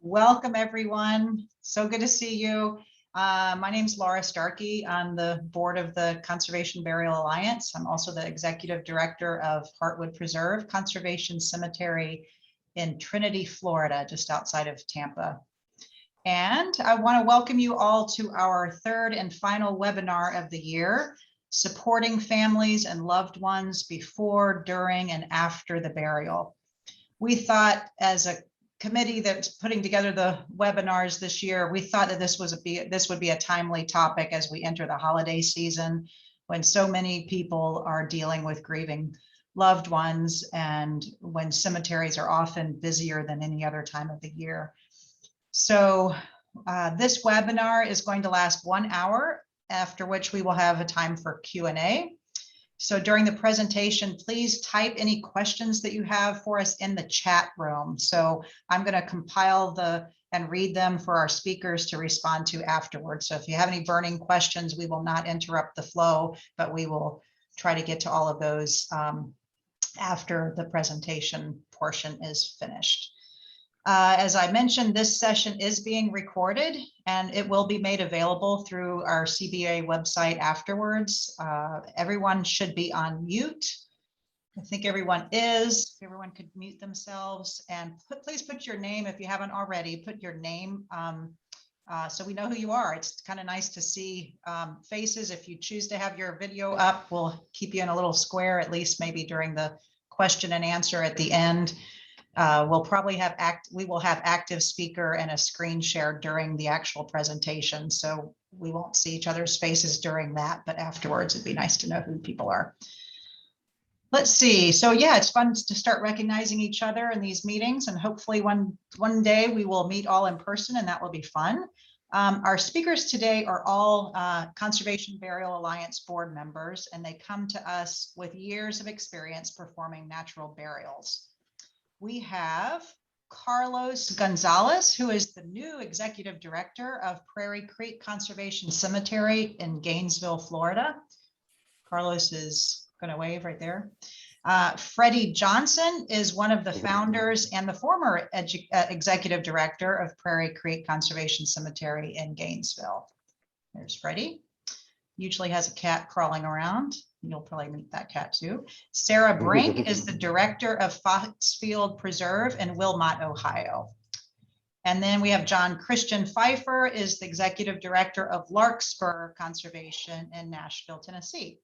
Welcome, everyone. So good to see you. My name is Laura Starkey. I'm the board of the Conservation Burial Alliance. I'm also the executive director of Heartwood Preserve Conservation Cemetery in Trinity, Florida, just outside of Tampa. And I want to welcome you all to our third and final webinar of the year, supporting families and loved ones before, during, and after the burial. We thought, as a committee that's putting together the webinars this year, we thought that this would be a timely topic as we enter the holiday season, when so many people are dealing with grieving loved ones and when cemeteries are often busier than any other time of the year. So this webinar is going to last 1 hour, after which we will have a time for Q&A. So during the presentation, please type any questions that you have for us in the chat room. So I'm going to compile and read them for our speakers to respond to afterwards. So if you have any burning questions, we will not interrupt the flow, but we will try to get to all of those after the presentation portion is finished. As I mentioned, this session is being recorded and it will be made available through our CBA website afterwards. Everyone should be on mute. I think everyone is. Everyone could mute themselves, and please put your name, if you haven't already, put your name so we know who you are. It's kind of nice to see faces. If you choose to have your video up, we'll keep you in a little square, at least maybe during the question and answer at the end. We'll probably have we will have active speaker and a screen share during the actual presentation. So we won't see each other's faces during that, but afterwards it'd be nice to know who people are. Let's see. So yeah, it's fun to start recognizing each other in these meetings, and hopefully one day we will meet all in person, and that will be fun. Our speakers today are all Conservation Burial Alliance board members, and they come to us with years of experience performing natural burials. We have Carlos Gonzalez, who is the new executive director of Prairie Creek Conservation Cemetery in Gainesville, Florida. Carlos is going to wave right there. Freddie Johnson is one of the founders and the former executive director of Prairie Creek Conservation Cemetery in Gainesville. There's Freddie. Usually has a cat crawling around. You'll probably meet that cat too. Sarah Brink is the director of Foxfield Preserve in Wilmot, Ohio. And then we have John Christian Pfeiffer is the executive director of Larkspur Conservation in Nashville, Tennessee.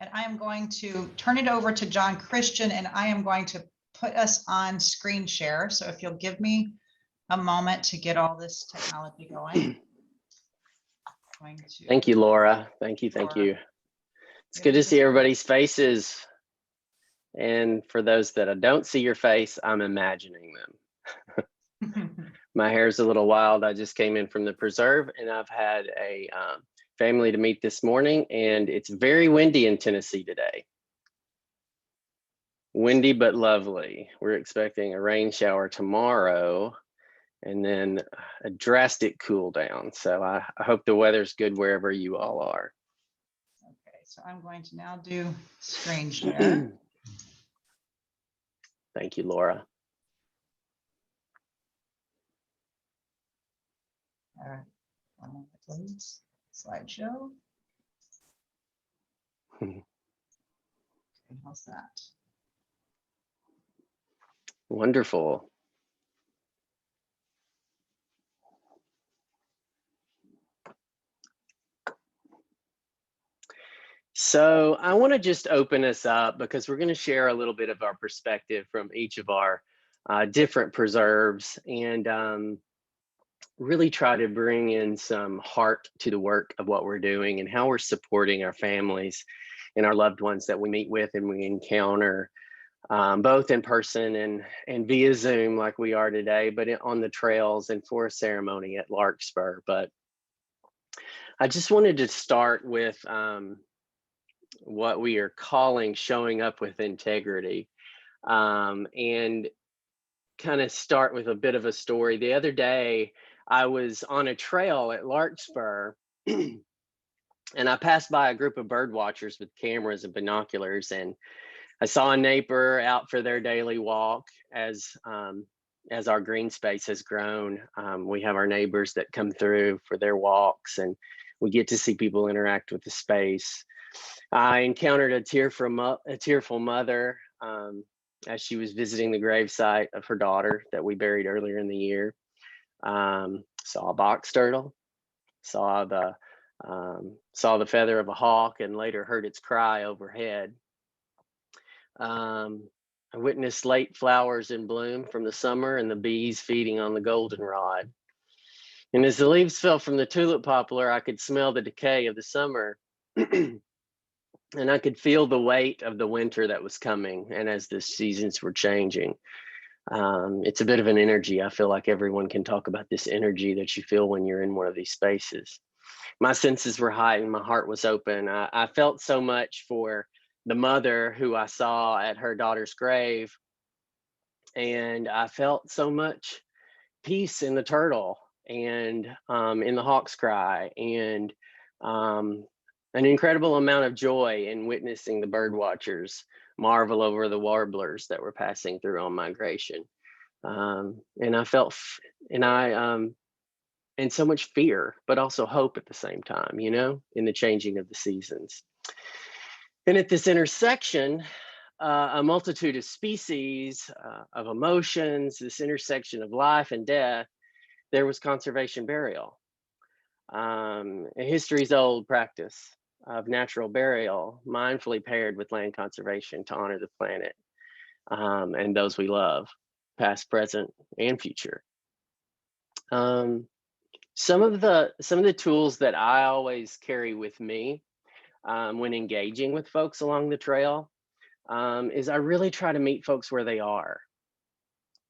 And I am going to turn it over to John Christian, and I am going to put us on screen share. So if you'll give me a moment to get all this technology going. Thank you, Laura. Thank you. It's good to see everybody's faces. And for those that I don't see your face, I'm imagining them. My hair's a little wild. I just came in from the preserve, and I've had a family to meet this morning, and it's very windy in Tennessee today. Windy but lovely. We're expecting a rain shower tomorrow, and then a drastic cool down. So I hope the weather's good wherever you all are. Okay, so I'm going to now do screen share. Thank you, Laura. All right, 1 moment, please. Slideshow. Okay, how's that? Wonderful. So I want to just open us up because we're going to share a little bit of our perspective from each of our different preserves, and really try to bring in some heart to the work of what we're doing and how we're supporting our families and our loved ones that we meet with and we encounter, both in person and via Zoom like we are today, but on the trails and for a ceremony at Larkspur. But I just wanted to start with what we are calling showing up with integrity, and kind of start with a bit of a story. The other day, I was on a trail at Larkspur and I passed by a group of bird watchers with cameras and binoculars, and I saw a neighbor out for their daily walk, as as our green space has grown, we have our neighbors that come through for their walks, and we get to see people interact with the space. I encountered a tearful mother as she was visiting the gravesite of her daughter that we buried earlier in the year. Saw a box turtle, saw the feather of a hawk, and later heard its cry overhead. Um, I witnessed late flowers in bloom from the summer and the bees feeding on the goldenrod. And as the leaves fell from the tulip poplar, I could smell the decay of the summer. And I could feel the weight of the winter that was coming. And as the seasons were changing, it's a bit of an energy. I feel like everyone can talk about this energy that you feel when you're in one of these spaces. My senses were heightened, my heart was open. I felt so much for the mother who I saw at her daughter's grave, and I felt so much peace in the turtle and in the hawk's cry, and um, an incredible amount of joy in witnessing the bird watchers marvel over the warblers that were passing through on migration. And I felt, and so much fear, but also hope at the same time, in the changing of the seasons. And at this intersection, a multitude of species, of emotions, this intersection of life and death, there was conservation burial. History's old practice of natural burial, mindfully paired with land conservation to honor the planet and those we love, past, present, and future. Some of the tools that I always carry with me when engaging with folks along the trail is I really try to meet folks where they are.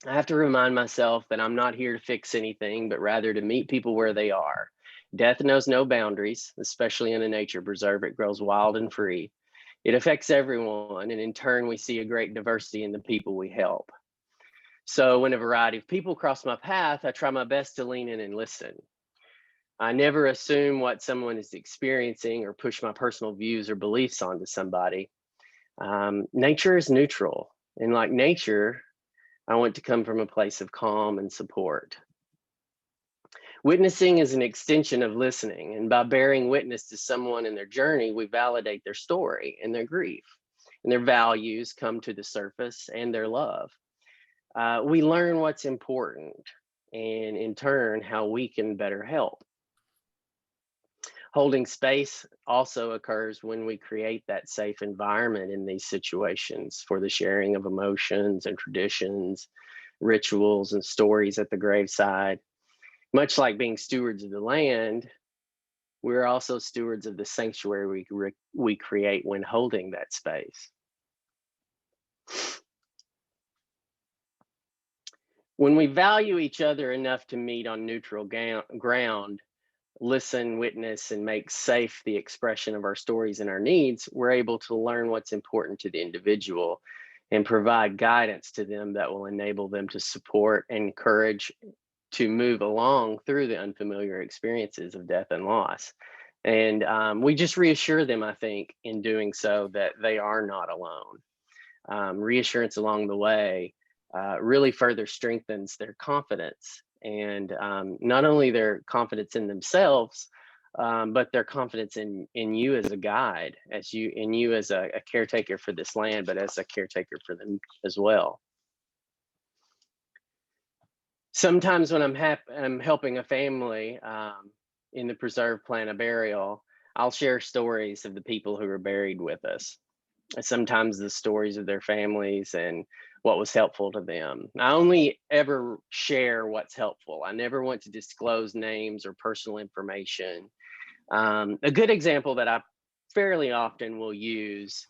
I have to remind myself that I'm not here to fix anything, but rather to meet people where they are. Death knows no boundaries, especially in a nature preserve. It grows wild and free. It affects everyone, and in turn, we see a great diversity in the people we help. So when a variety of people cross my path, I try my best to lean in and listen. I never assume what someone is experiencing or push my personal views or beliefs onto somebody. Nature is neutral, and like nature, I want to come from a place of calm and support. Witnessing is an extension of listening, and by bearing witness to someone in their journey, we validate their story and their grief, and their values come to the surface, and their love. We learn what's important, and in turn, how we can better help. Holding space also occurs when we create that safe environment in these situations for the sharing of emotions and traditions, rituals and stories at the graveside. Much like being stewards of the land, we're also stewards of the sanctuary we create when holding that space. When we value each other enough to meet on neutral ground, listen, witness, and make safe the expression of our stories and our needs, we're able to learn what's important to the individual and provide guidance to them that will enable them to support and encourage to move along through the unfamiliar experiences of death and loss. And we just reassure them, I think, in doing so, that they are not alone. Reassurance along the way really further strengthens their confidence, and not only their confidence in themselves, but their confidence in you as a guide, in you as a caretaker for this land, but as a caretaker for them as well. Sometimes when I'm helping a family in the preserve plan of burial, I'll share stories of the people who are buried with us. Sometimes the stories of their families and what was helpful to them. I only ever share what's helpful. I never want to disclose names or personal information. A good example that I fairly often will use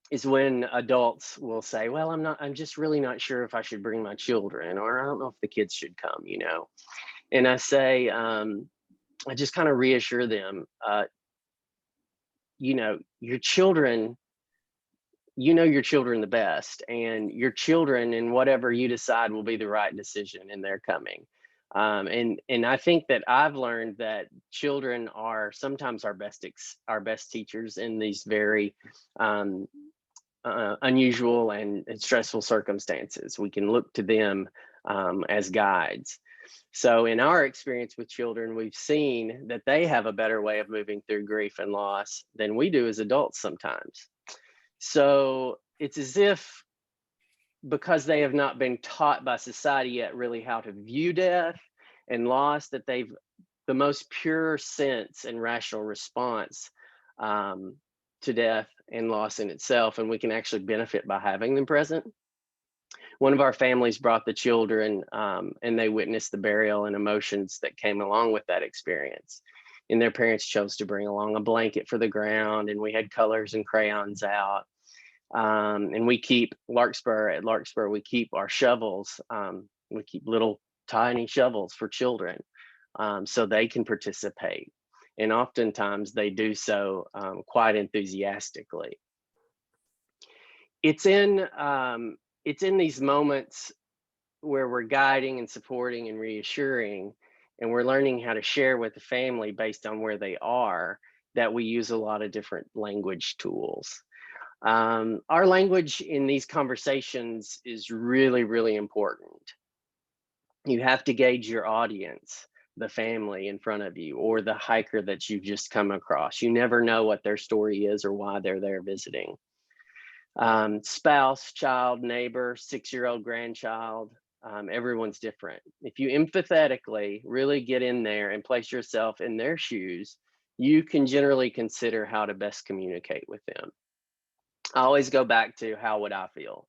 is when adults will say, well, I'm just really not sure if I should bring my children, or I don't know if the kids should come, And I say, I just kind of reassure them, your children, your children the best, and your children and whatever you decide will be the right decision in their coming. And I think that I've learned that children are sometimes our best teachers in these very unusual and stressful circumstances. We can look to them as guides. So in our experience with children, we've seen that they have a better way of moving through grief and loss than we do as adults sometimes. So it's as if, because they have not been taught by society yet really how to view death and loss, that they've the most pure sense and rational response to death and loss in itself, and we can actually benefit by having them present. One of our families brought the children, and they witnessed the burial and emotions that came along with that experience. And their parents chose to bring along a blanket for the ground, and we had colors and crayons out. And we keep at Larkspur, we keep our shovels. We keep little tiny shovels for children, so they can participate. And oftentimes they do so quite enthusiastically. It's in these moments where we're guiding and supporting and reassuring, and we're learning how to share with the family based on where they are, that we use a lot of different language tools. Our language in these conversations is really, really important. You have to gauge your audience, the family in front of you, or the hiker that you've just come across. You never know what their story is or why they're there visiting. Spouse, child, neighbor, 6-year-old grandchild, everyone's different. If you empathetically really get in there and place yourself in their shoes, you can generally consider how to best communicate with them. I always go back to, how would I feel?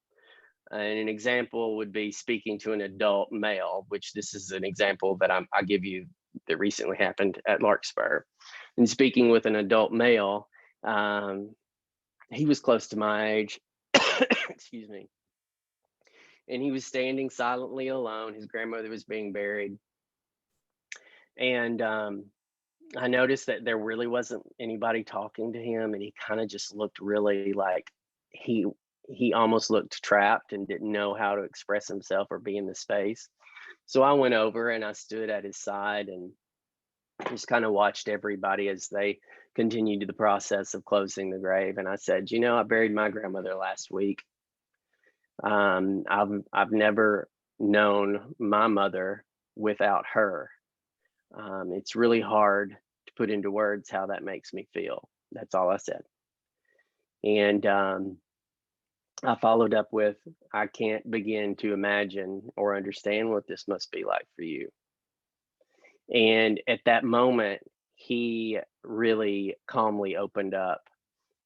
And an example would be speaking to an adult male, which this is an example that I give you that recently happened at Larkspur. And speaking with an adult male, he was close to my age, excuse me. And he was standing silently alone. His grandmother was being buried. And I noticed that there really wasn't anybody talking to him, and he kind of just looked really like he almost looked trapped and didn't know how to express himself or be in the space. So I went over and I stood at his side and just kind of watched everybody as they continued the process of closing the grave. And I said, I buried my grandmother last week. I've never known my mother without her. It's really hard to put into words how that makes me feel. That's all I said. And I followed up with, I can't begin to imagine or understand what this must be like for you. And at that moment, he really calmly opened up,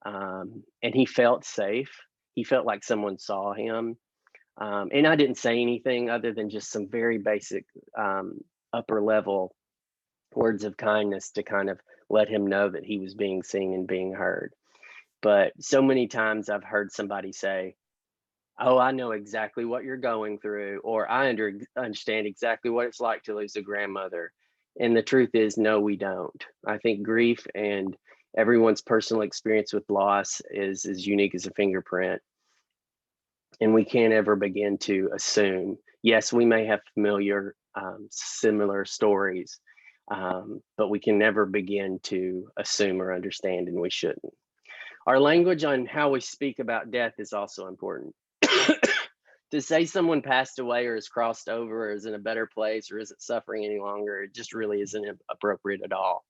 and he felt safe. He felt like someone saw him. And I didn't say anything other than just some very basic upper level words of kindness to kind of let him know that he was being seen and being heard. But so many times I've heard somebody say, oh, I know exactly what you're going through, or I understand exactly what it's like to lose a grandmother. And the truth is, no, we don't. I think grief and everyone's personal experience with loss is as unique as a fingerprint. And we can't ever begin to assume. Yes, we may have familiar, similar stories, but we can never begin to assume or understand, and we shouldn't. Our language on how we speak about death is also important. To say someone passed away or is crossed over or is in a better place or isn't suffering any longer, it just really isn't appropriate at all,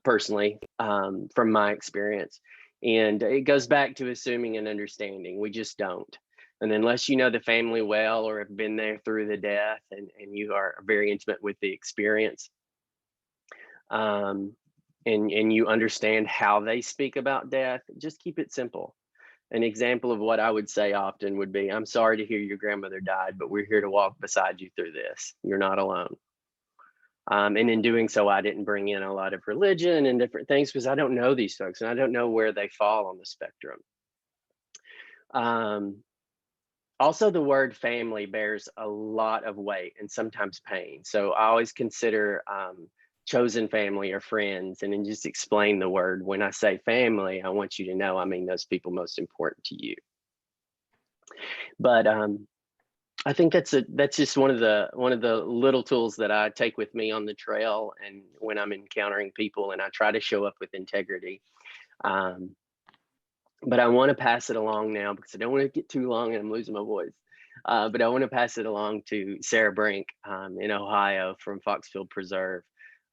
personally, from my experience. And it goes back to assuming and understanding. We just don't. And unless you know the family well or have been there through the death and you are very intimate with the experience, and you understand how they speak about death, just keep it simple. An example of what I would say often would be, I'm sorry to hear your grandmother died, but we're here to walk beside you through this. You're not alone. And in doing so, I didn't bring in a lot of religion and different things because I don't know these folks and I don't know where they fall on the spectrum. Also, the word family bears a lot of weight and sometimes pain. So I always consider chosen family or friends, and then just explain the word. When I say family, I want you to know I mean those people most important to you. But I think that's just one of the little tools that I take with me on the trail, and when I'm encountering people, and I try to show up with integrity. but I want to pass it along now because I don't want to get too long and I'm losing my voice. But I want to pass it along to Sarah Brink in Ohio from Foxfield Preserve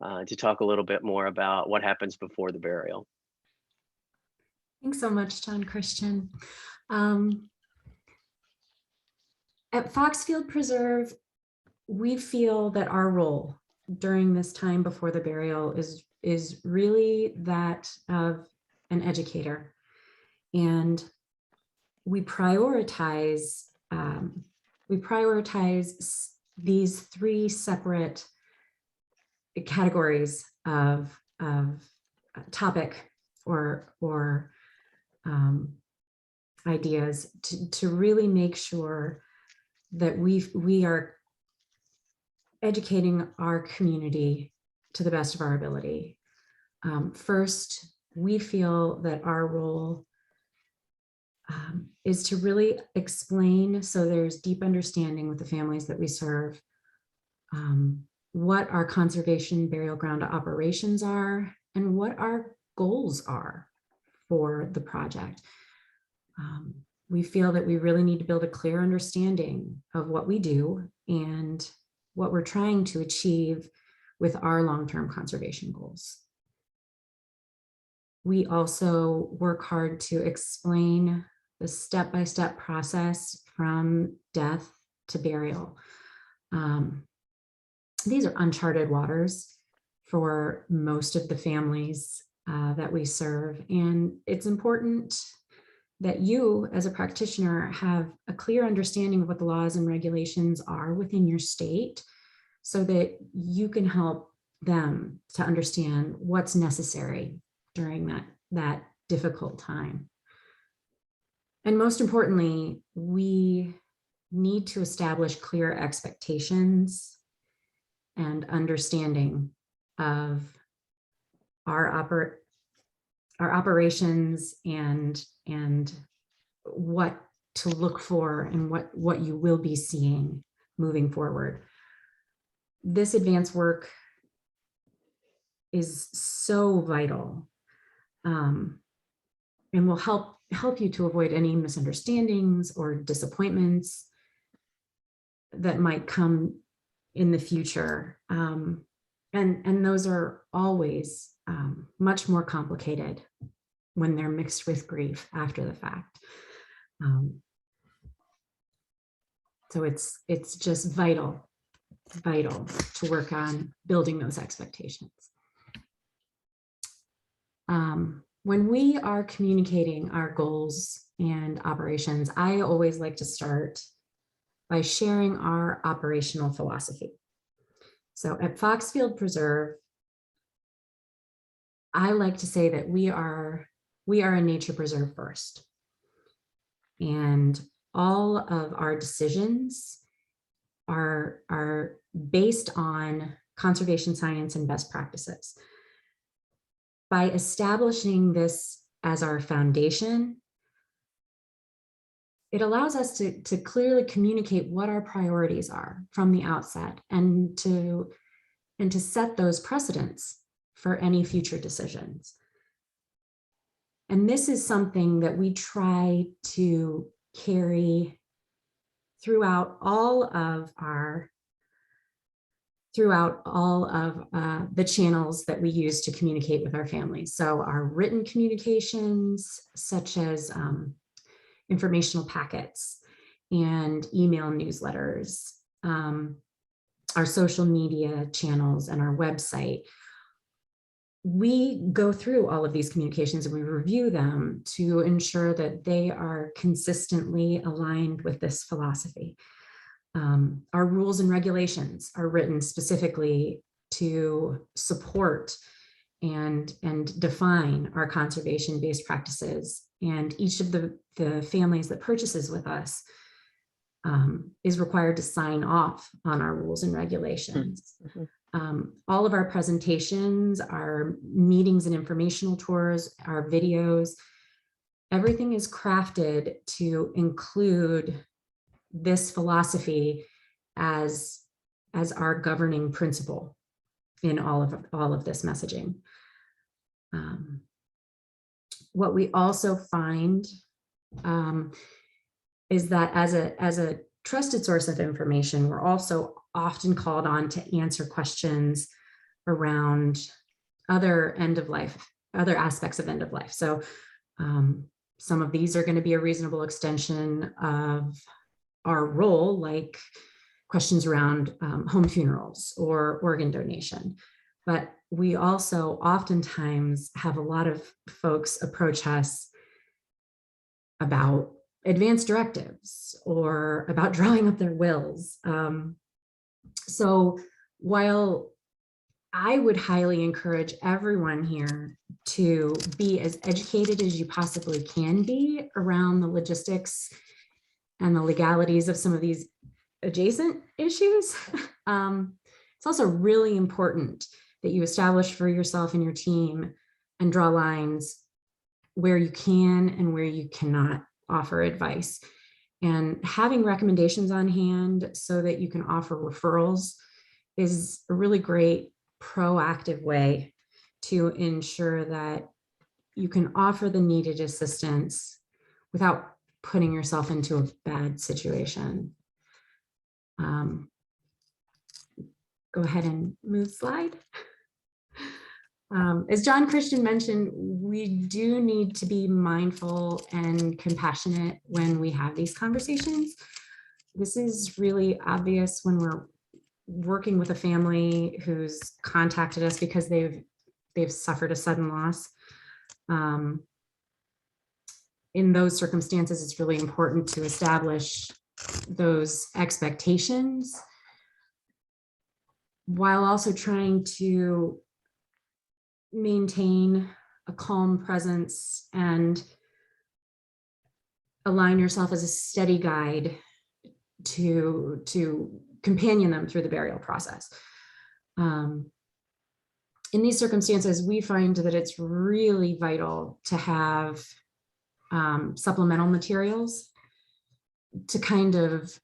to talk a little bit more about what happens before the burial. Thanks so much, John Christian. At Foxfield Preserve, we feel that our role during this time before the burial is really that of an educator. And we prioritize these three separate categories of topic or ideas to really make sure that we are educating our community to the best of our ability. First, we feel that our role is to really explain, so there's deep understanding with the families that we serve, what our conservation burial ground operations are and what our goals are for the project. We feel that we really need to build a clear understanding of what we do and what we're trying to achieve with our long-term conservation goals. We also work hard to explain the step-by-step process from death to burial. These are uncharted waters for most of the families that we serve, and it's important that you as a practitioner have a clear understanding of what the laws and regulations are within your state so that you can help them to understand what's necessary during that difficult time. And most importantly, we need to establish clear expectations and understanding of our operations and what to look for and what you will be seeing moving forward. This advanced work is so vital and will help you to avoid any misunderstandings or disappointments that might come in the future. And those are always much more complicated when they're mixed with grief after the fact. So it's just vital to work on building those expectations. When we are communicating our goals and operations, I always like to start by sharing our operational philosophy. So at Foxfield Preserve, I like to say that we are a nature preserve first. And all of our decisions are based on conservation science and best practices. By establishing this as our foundation, it allows us to clearly communicate what our priorities are from the outset and to set those precedents for any future decisions. And this is something that we try to carry throughout all of the channels that we use to communicate with our families. So our written communications, such as informational packets and email newsletters, our social media channels and our website. We go through all of these communications and we review them to ensure that they are consistently aligned with this philosophy. Our rules and regulations are written specifically to support and define our conservation-based practices. And each of the families that purchases with us is required to sign off on our rules and regulations. All of our presentations, our meetings and informational tours, our videos, everything is crafted to include this philosophy as our governing principle in all of this messaging. what we also find is that as a trusted source of information, we're also often called on to answer questions around other aspects of end of life. So some of these are going to be a reasonable extension of our role, like questions around home funerals or organ donation. But we also oftentimes have a lot of folks approach us about advanced directives or about drawing up their wills. So while I would highly encourage everyone here to be as educated as you possibly can be around the logistics and the legalities of some of these adjacent issues, it's also really important that you establish for yourself and your team and draw lines where you can and where you cannot offer advice. And having recommendations on hand so that you can offer referrals is a really great proactive way to ensure that you can offer the needed assistance without putting yourself into a bad situation. Go ahead and move slide. As John Christian mentioned, we do need to be mindful and compassionate when we have these conversations. This is really obvious when we're working with a family who's contacted us because they've suffered a sudden loss. In those circumstances, it's really important to establish those expectations while also trying to maintain a calm presence and align yourself as a steady guide to companion them through the burial process. In these circumstances, we find that it's really vital to have supplemental materials to kind of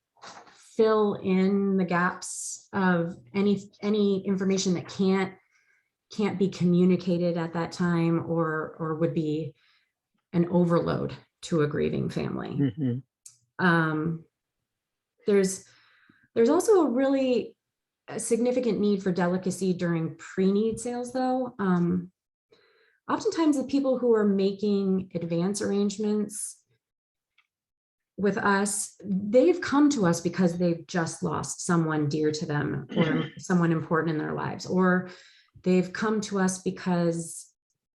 fill in the gaps of any information that can't be communicated at that time or would be an overload to a grieving family. Mm-hmm. There's also a really significant need for delicacy during pre-need sales, though. Oftentimes the people who are making advance arrangements with us, they've come to us because they've just lost someone dear to them or someone important in their lives, or they've come to us because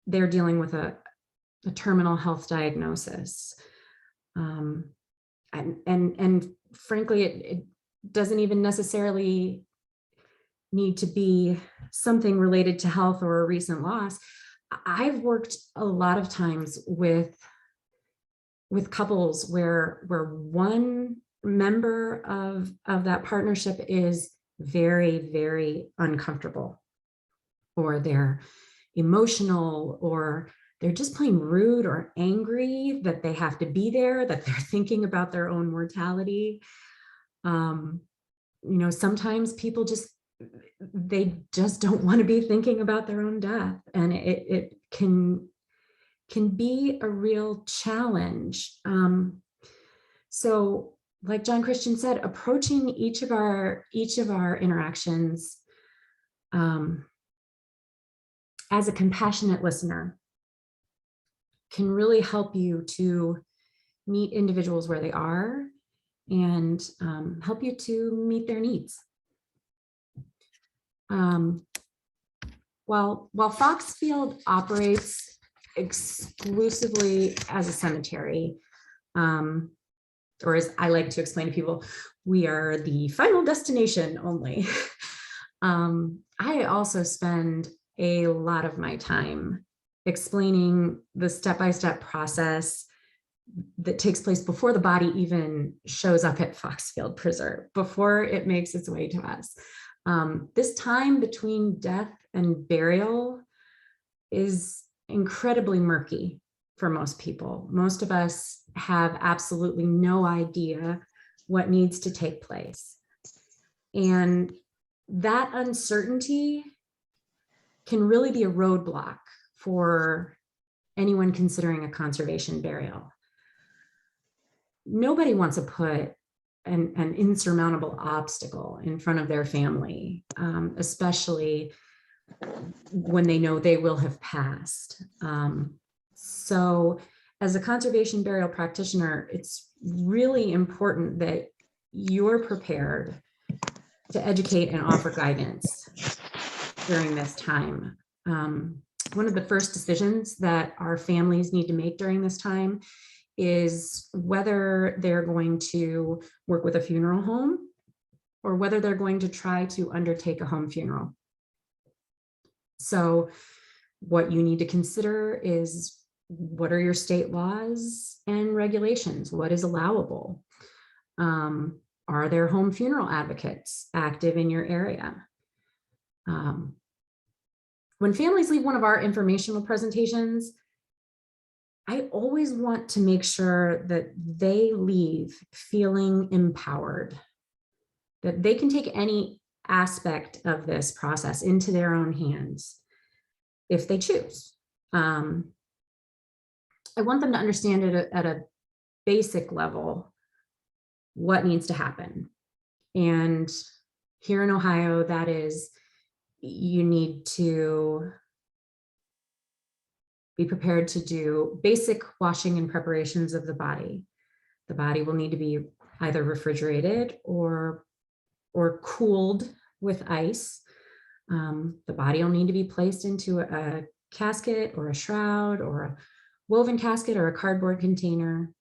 they're dealing with a terminal health diagnosis. And frankly, it doesn't even necessarily need to be something related to health or a recent loss. I've worked a lot of times with couples where one member of that partnership is very, very uncomfortable, or they're emotional, or they're just plain rude or angry that they have to be there, that they're thinking about their own mortality. Sometimes people they just don't want to be thinking about their own death, and it can be a real challenge. So like John Christian said, approaching each of our interactions as a compassionate listener can really help you to meet individuals where they are and help you to meet their needs. While Foxfield operates exclusively as a cemetery, or as I like to explain to people, we are the final destination only. I also spend a lot of my time explaining the step-by-step process that takes place before the body even shows up at Foxfield Preserve, before it makes its way to us. This time between death and burial is incredibly murky for most people. Most of us have absolutely no idea what needs to take place. And that uncertainty can really be a roadblock for anyone considering a conservation burial. Nobody wants to put an insurmountable obstacle in front of their family, especially when they know they will have passed. So as a conservation burial practitioner, it's really important that you're prepared to educate and offer guidance during this time. One of the first decisions that our families need to make during this time is whether they're going to work with a funeral home or whether they're going to try to undertake a home funeral. So what you need to consider is, what are your state laws and regulations? What is allowable? Are there home funeral advocates active in your area? When families leave one of our informational presentations, I always want to make sure that they leave feeling empowered, that they can take any aspect of this process into their own hands if they choose. I want them to understand it at a basic level what needs to happen. And here in Ohio, that is, you need to be prepared to do basic washing and preparations of the body. The body will need to be either refrigerated or cooled with ice. The body will need to be placed into a casket or a shroud or a woven casket or a cardboard container.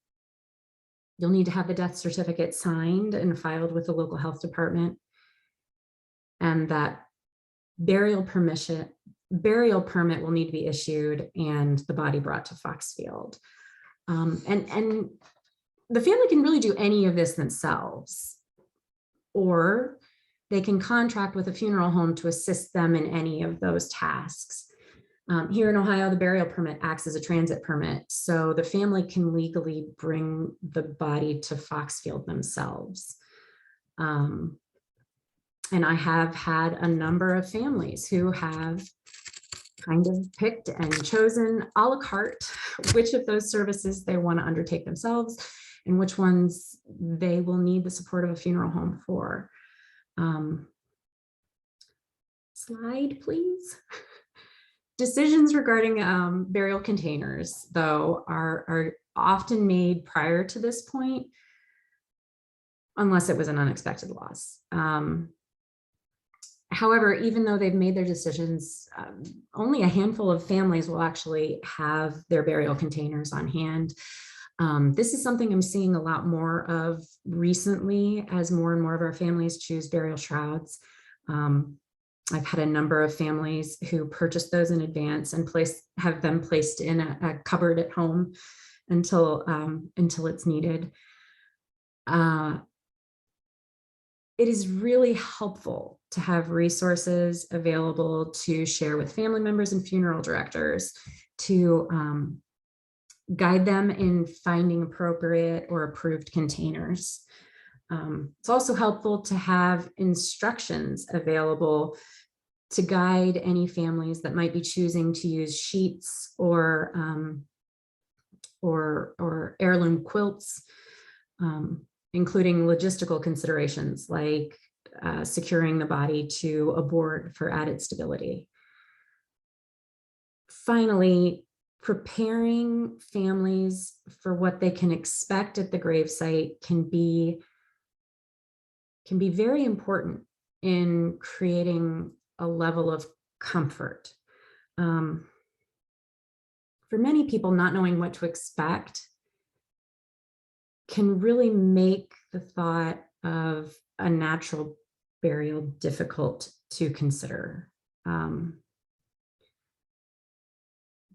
You'll need to have the death certificate signed and filed with the local health department. And that burial permit will need to be issued and the body brought to Foxfield. And the family can really do any of this themselves, or they can contract with a funeral home to assist them in any of those tasks. Here in Ohio, the burial permit acts as a transit permit, so the family can legally bring the body to Foxfield themselves. And I have had a number of families who have kind of picked and chosen a la carte which of those services they want to undertake themselves and which ones they will need the support of a funeral home for. Slide, please. Decisions regarding burial containers, though, are often made prior to this point, unless it was an unexpected loss. However, even though they've made their decisions, only a handful of families will actually have their burial containers on hand. This is something I'm seeing a lot more of recently as more and more of our families choose burial shrouds. I've had a number of families who purchased those in advance and have them placed in a cupboard at home until it's needed. It is really helpful to have resources available to share with family members and funeral directors to guide them in finding appropriate or approved containers. It's also helpful to have instructions available to guide any families that might be choosing to use sheets or heirloom quilts, including logistical considerations like securing the body to a board for added stability. Finally, preparing families for what they can expect at the gravesite can be very important in creating a level of comfort. For many people, not knowing what to expect can really make the thought of a natural burial difficult to consider.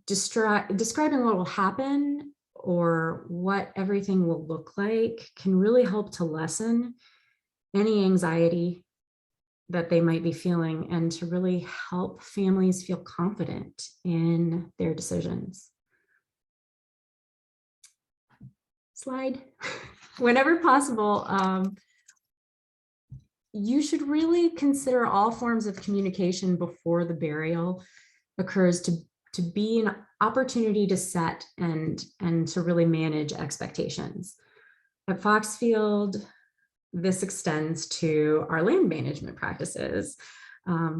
Describing what will happen or what everything will look like can really help to lessen any anxiety that they might be feeling and to really help families feel confident in their decisions. Slide. Whenever possible, you should really consider all forms of communication before the burial occurs to be an opportunity to set and to really manage expectations. At Foxfield, this extends to our land management practices,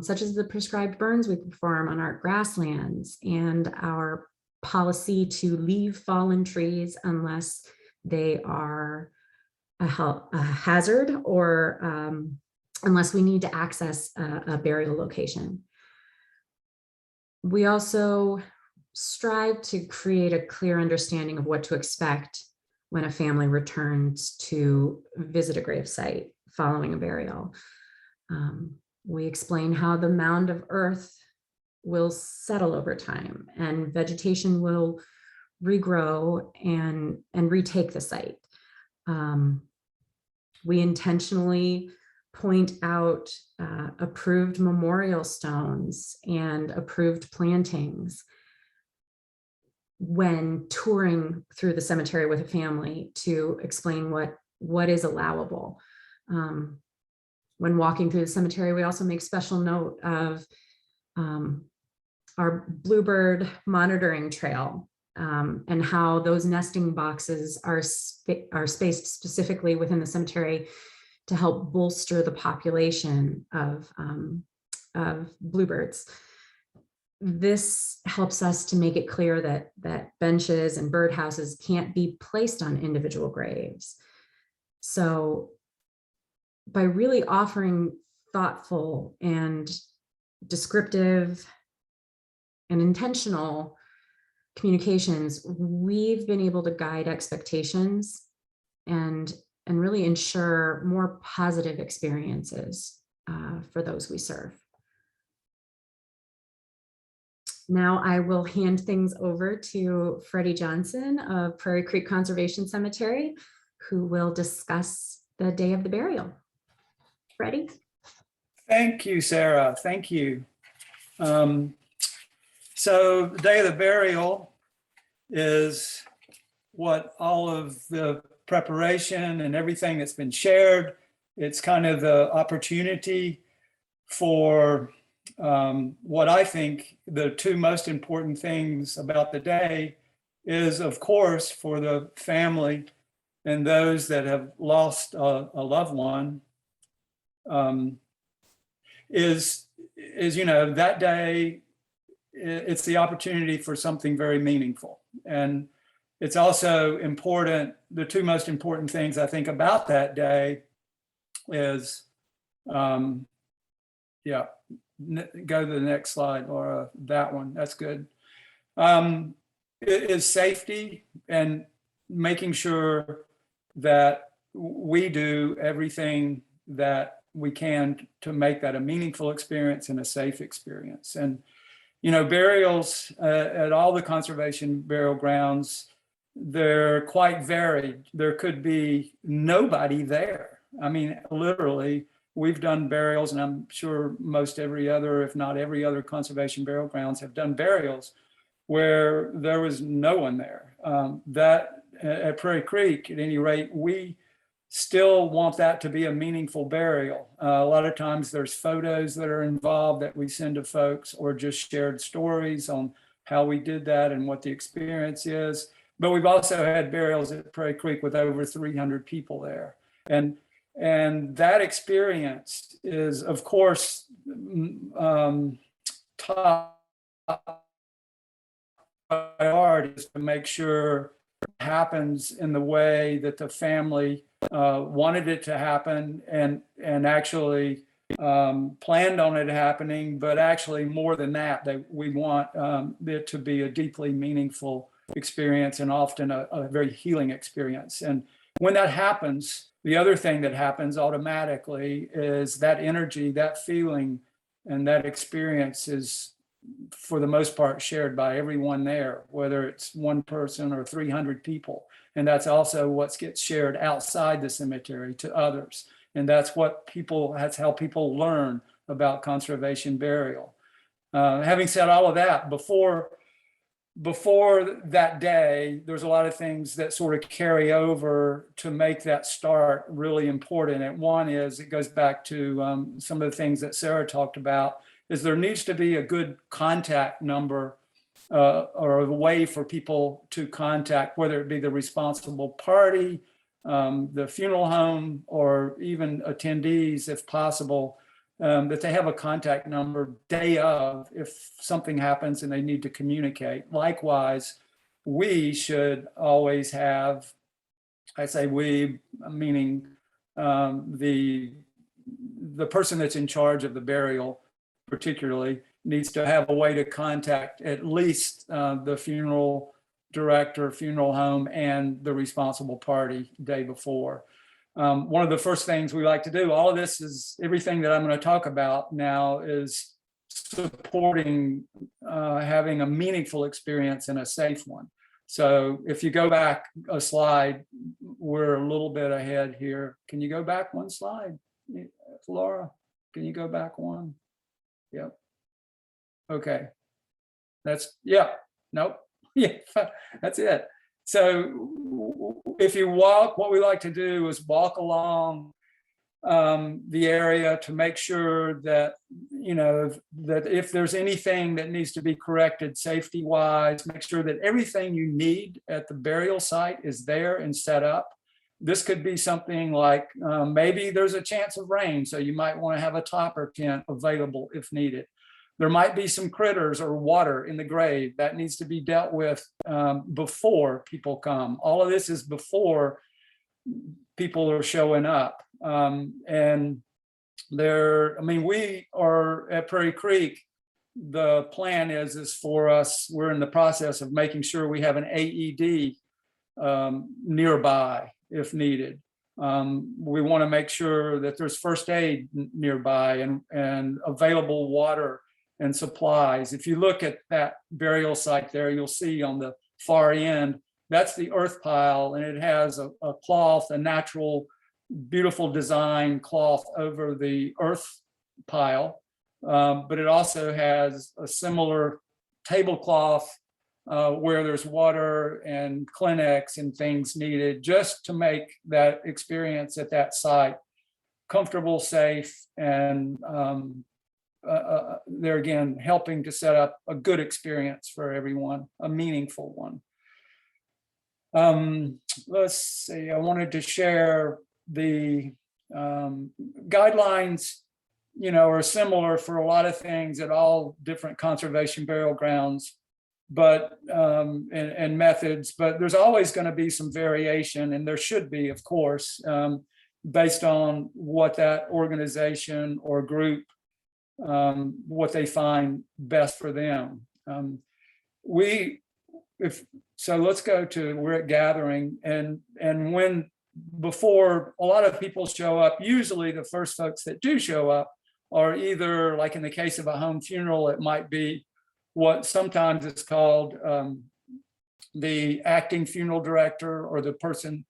such as the prescribed burns we perform on our grasslands and our policy to leave fallen trees unless they are a hazard or unless we need to access a burial location. We also strive to create a clear understanding of what to expect when a family returns to visit a grave site following a burial. We explain how the mound of earth will settle over time and vegetation will regrow and retake the site. We intentionally point out approved memorial stones and approved plantings when touring through the cemetery with a family to explain what is allowable. When walking through the cemetery, we also make special note of our bluebird monitoring trail and how those nesting boxes are spaced specifically within the cemetery to help bolster the population of bluebirds. This helps us to make it clear that benches and birdhouses can't be placed on individual graves. So by really offering thoughtful and descriptive and intentional communications, we've been able to guide expectations and really ensure more positive experiences for those we serve. Now I will hand things over to Freddie Johnson of Prairie Creek Conservation Cemetery, who will discuss the day of the burial. Freddie? Thank you, Sarah. Thank you. So the day of the burial is what all of the preparation and everything that's been shared. It's kind of the opportunity for what I think the two most important things about the day is, of course, for the family and those that have lost a loved one, is that day, it's the opportunity for something very meaningful. And it's also important, the two most important things I think about that day is, go to the next slide, Laura, that one, that's good. Is safety and making sure that we do everything that we can to make that a meaningful experience and a safe experience. And, burials at all the conservation burial grounds, they're quite varied. There could be nobody there. I mean, literally, we've done burials, and I'm sure most every other, if not every other conservation burial grounds have done burials where there was no one there. That at Prairie Creek, at any rate, we still want that to be a meaningful burial. A lot of times there's photos that are involved that we send to folks, or just shared stories on how we did that and what the experience is. But we've also had burials at Prairie Creek with over 300 people there. And that experience is, of course, top priority is to make sure it happens in the way that the family wanted it to happen and actually planned on it happening. But actually, more than that, we want it to be a deeply meaningful experience and often a very healing experience. And when that happens, the other thing that happens automatically is that energy, that feeling, and that experience is, for the most part, shared by everyone there, whether it's one person or 300 people. And that's also what gets shared outside the cemetery to others. And that's how people learn about conservation burial. Having said all of that, before that day, there's a lot of things that sort of carry over to make that start really important. And one is, it goes back to some of the things that Sarah talked about, is there needs to be a good contact number or a way for people to contact, whether it be the responsible party, the funeral home, or even attendees, if possible, that they have a contact number day of if something happens and they need to communicate. Likewise, we should always have, I say we, meaning the person that's in charge of the burial particularly needs to have a way to contact at least the funeral director, funeral home, and the responsible party day before. One of the first things we like to do, all of this is, everything that I'm going to talk about now is supporting having a meaningful experience and a safe one. So if you go back a slide, we're a little bit ahead here. Can you go back one slide? Laura, can you go back one? Yep. Okay. That's, yeah, nope. Yeah, that's it. So if you walk, what we like to do is walk along the area to make sure that, you know, that if there's anything that needs to be corrected safety wise, make sure that everything you need at the burial site is there and set up. This could be something like maybe there's a chance of rain, so you might want to have a topper tent available if needed. There might be some critters or water in the grave that needs to be dealt with before people come. All of this is before people are showing up. And there, I mean, we are at Prairie Creek. The plan is for us, we're in the process of making sure we have an AED nearby if needed. We want to make sure that there's first aid nearby and available water and supplies. If you look at that burial site there, you'll see on the far end, that's the earth pile, and it has a cloth, a natural, beautiful design cloth over the earth pile. But it also has a similar tablecloth where there's water and Kleenex and things needed just to make that experience at that site comfortable, safe, and they're again helping to set up a good experience for everyone, a meaningful one. Let's see, I wanted to share the guidelines, you know, are similar for a lot of things at all different conservation burial grounds, but and methods, but there's always going to be some variation, and there should be, of course, based on what that organization or group, what they find best for them. So let's go to, we're at gathering, and when, before a lot of people show up, usually the first folks that do show up are either, like in the case of a home funeral, it might be what sometimes it's called the acting funeral director, or the person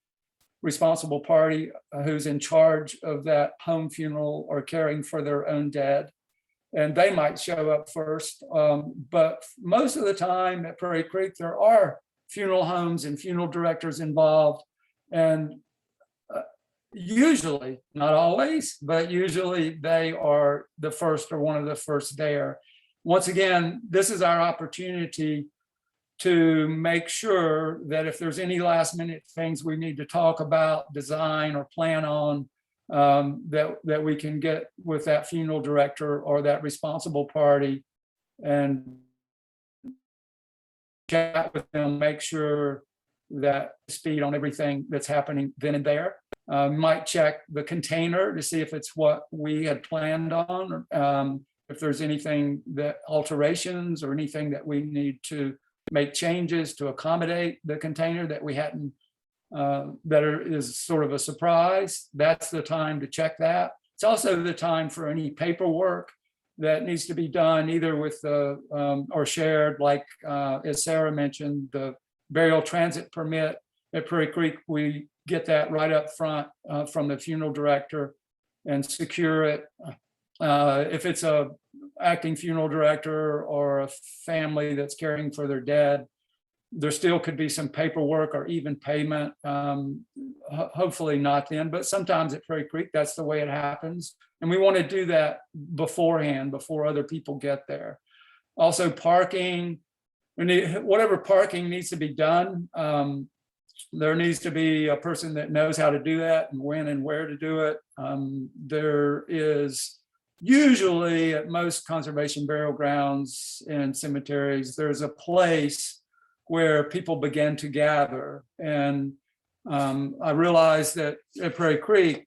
responsible party who's in charge of that home funeral or caring for their own dead. And they might show up first. But most of the time at Prairie Creek, there are funeral homes and funeral directors involved. And usually, not always, but usually they are the first or one of the first there. Once again, this is our opportunity to make sure that if there's any last minute things we need to talk about, design, or plan on, that we can get with that funeral director or that responsible party and chat with them, make sure that speed on everything that's happening then and there. Might check the container to see if it's what we had planned on, if there's anything that alterations or anything that we need to make changes to accommodate the container that we hadn't, that is sort of a surprise. That's the time to check that. It's also the time for any paperwork that needs to be done either with the, or shared, like as Sarah mentioned, the burial transit permit at Prairie Creek, we get that right up front from the funeral director and secure it. If it's a acting funeral director or a family that's caring for their dead, there still could be some paperwork or even payment. Hopefully not then, but sometimes at Prairie Creek, that's the way it happens. And we want to do that beforehand, before other people get there. Also parking, whatever parking needs to be done, there needs to be a person that knows how to do that and when and where to do it. There is usually at most conservation burial grounds and cemeteries, there's a place where people begin to gather. And I realize that at Prairie Creek,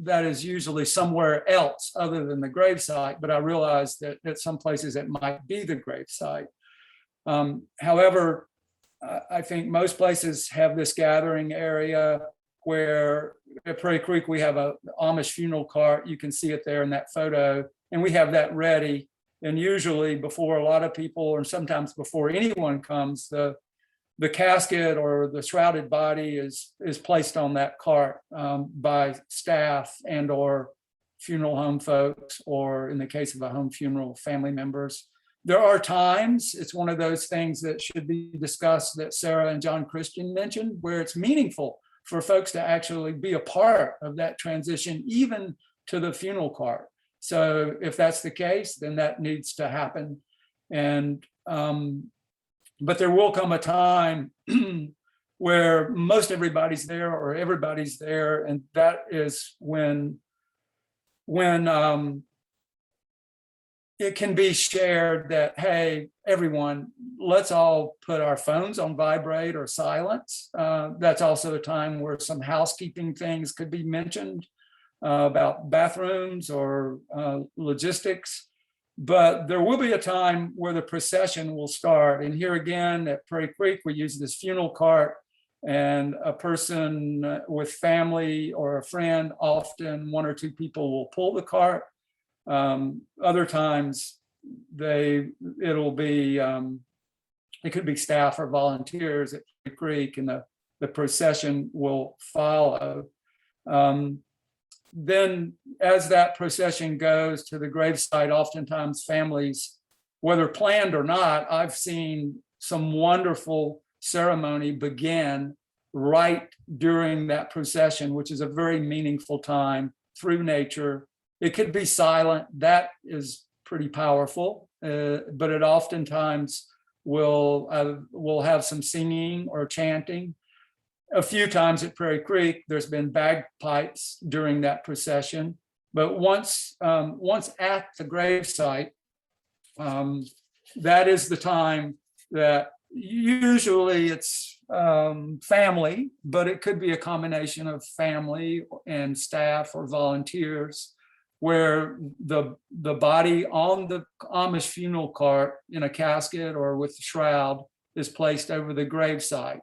that is usually somewhere else other than the gravesite, but I realize that at some places it might be the gravesite. However, I think most places have this gathering area where at Prairie Creek, we have a Amish funeral cart. You can see it there in that photo, and we have that ready. And usually before a lot of people, or sometimes before anyone comes, the casket or the shrouded body is placed on that cart by staff and or funeral home folks, or in the case of a home funeral, family members. There are times, it's one of those things that should be discussed that Sarah and John Christian mentioned, where it's meaningful for folks to actually be a part of that transition, even to the funeral cart. So if that's the case, then that needs to happen. And but there will come a time where most everybody's there or everybody's there, and that is when it can be shared that, hey, everyone, let's all put our phones on vibrate or silence. That's also a time where some housekeeping things could be mentioned about bathrooms or logistics. But there will be a time where the procession will start. And here again at Prairie Creek, we use this funeral cart, and a person with family or a friend, often one or two people will pull the cart. Other times it could be staff or volunteers at Prairie Creek, and the procession will follow. Then as that procession goes to the gravesite, oftentimes families, whether planned or not, I've seen some wonderful ceremony begin right during that procession, which is a very meaningful time through nature. It could be silent, that is pretty powerful, but it oftentimes will have some singing or chanting. A few times at Prairie Creek, there's been bagpipes during that procession, but once at the gravesite, that is the time that usually it's family, but it could be a combination of family and staff or volunteers, where the body on the Amish funeral cart in a casket or with a shroud is placed over the gravesite.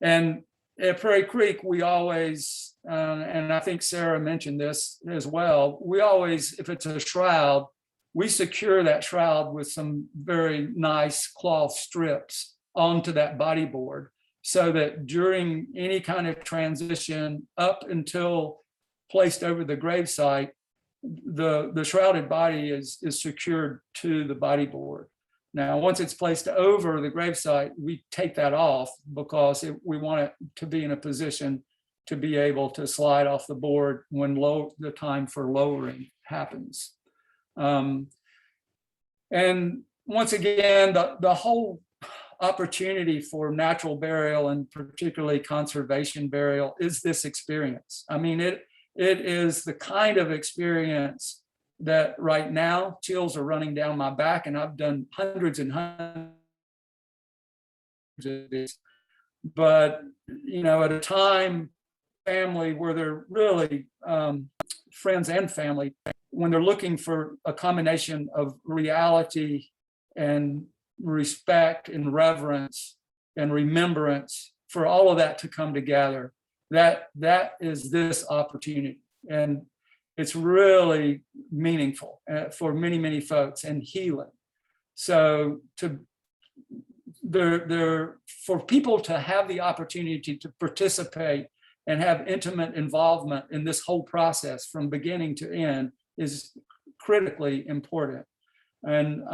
And at Prairie Creek, we always, and I think Sarah mentioned this as well, we always, if it's a shroud, we secure that shroud with some very nice cloth strips onto that body board, so that during any kind of transition up until placed over the gravesite, the shrouded body is secured to the body board. Now, once it's placed over the gravesite, we take that off because we want it to be in a position to be able to slide off the board when the time for lowering happens. And once again, the whole opportunity for natural burial, and particularly conservation burial, is this experience. I mean, it is the kind of experience that right now chills are running down my back, and I've done hundreds and hundreds of these. But at a time, family where they're really friends and family, when they're looking for a combination of reality and respect and reverence and remembrance, for all of that to come together, that is this opportunity. And it's really meaningful for many, many folks, and healing. So for people to have the opportunity to participate and have intimate involvement in this whole process from beginning to end is critically important. And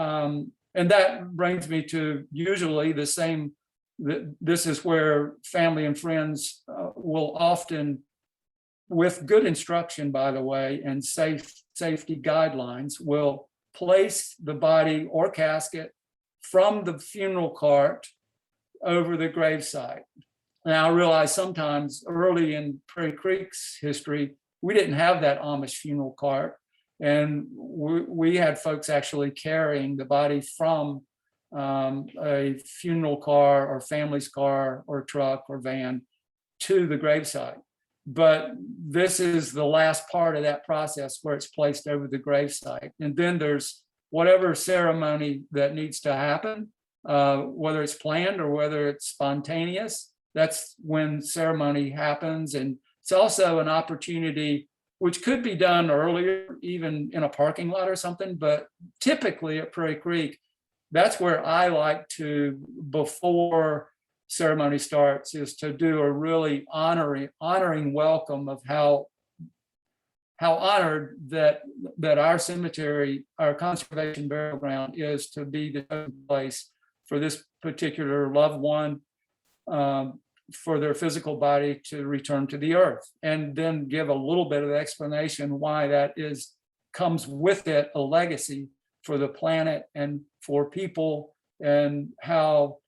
that brings me to usually the same, this is where family and friends will often, with good instruction, by the way, and safety guidelines, will place the body or casket from the funeral cart over the gravesite. Now, I realize sometimes early in Prairie Creek's history, we didn't have that Amish funeral cart. And we had folks actually carrying the body from a funeral car or family's car or truck or van to the gravesite. But this is the last part of that process where it's placed over the gravesite. And then there's whatever ceremony that needs to happen, whether it's planned or whether it's spontaneous. That's when ceremony happens. And it's also an opportunity which could be done earlier, even in a parking lot or something. But typically at Prairie Creek, that's where I like to, before ceremony starts, is to do a really honoring welcome of how honored that our cemetery, our conservation burial ground, is to be the place for this particular loved one, for their physical body to return to the earth, and then give a little bit of explanation why that comes with it a legacy for the planet and for people, and how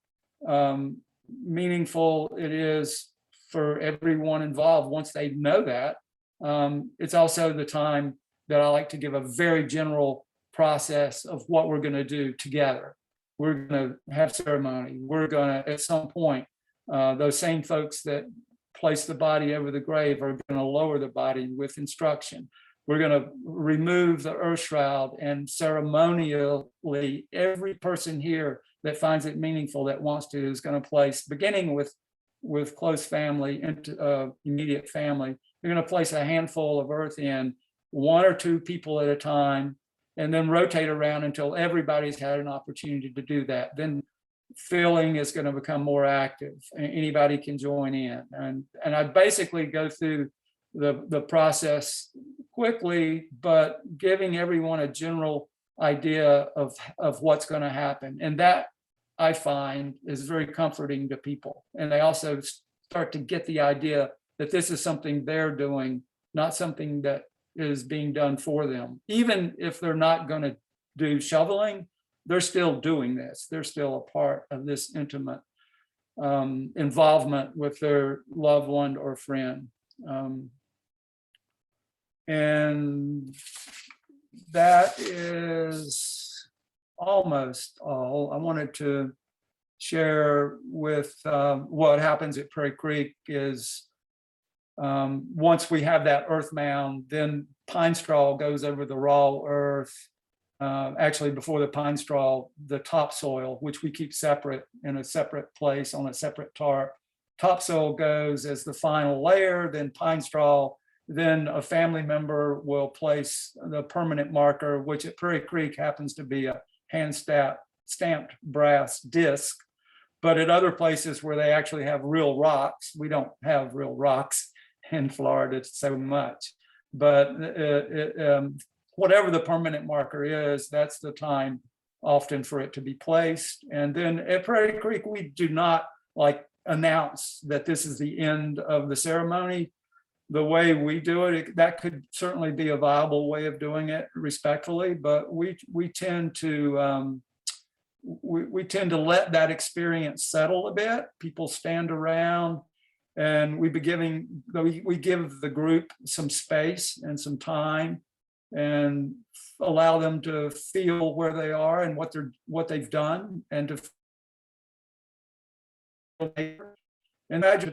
meaningful it is for everyone involved once they know that. It's also the time that I like to give a very general process of what we're going to do together. We're going to have ceremony. We're going to, at some point, those same folks that place the body over the grave are going to lower the body with instruction. We're going to remove the earth shroud, and ceremonially, every person here that finds it meaningful, that wants to, is going to place, beginning with close family, into immediate family, they're going to place a handful of earth in, one or two people at a time, and then rotate around until everybody's had an opportunity to do that. Then filling is going to become more active, and anybody can join in. And I basically go through the process quickly, but giving everyone a general idea of what's going to happen. And that, I find, is very comforting to people. And they also start to get the idea that this is something they're doing, not something that is being done for them. Even if they're not going to do shoveling, they're still doing this. They're still a part of this intimate involvement with their loved one or friend. And that is almost all I wanted to share with what happens at Prairie Creek. Is once we have that earth mound, then pine straw goes over the raw earth. Actually, before the pine straw, the topsoil, which we keep separate in a separate place on a separate tarp. Topsoil goes as the final layer, then pine straw. Then a family member will place the permanent marker, which at Prairie Creek happens to be a hand stamped brass disc. But at other places where they actually have real rocks, we don't have real rocks in Florida so much. But whatever the permanent marker is, that's the time often for it to be placed. And then at Prairie Creek, we do not announce that this is the end of the ceremony. The way we do it, that could certainly be a viable way of doing it respectfully, but we tend to we tend to let that experience settle a bit. People stand around, and we give the group some space and some time, and allow them to feel where they are and what they've done, and to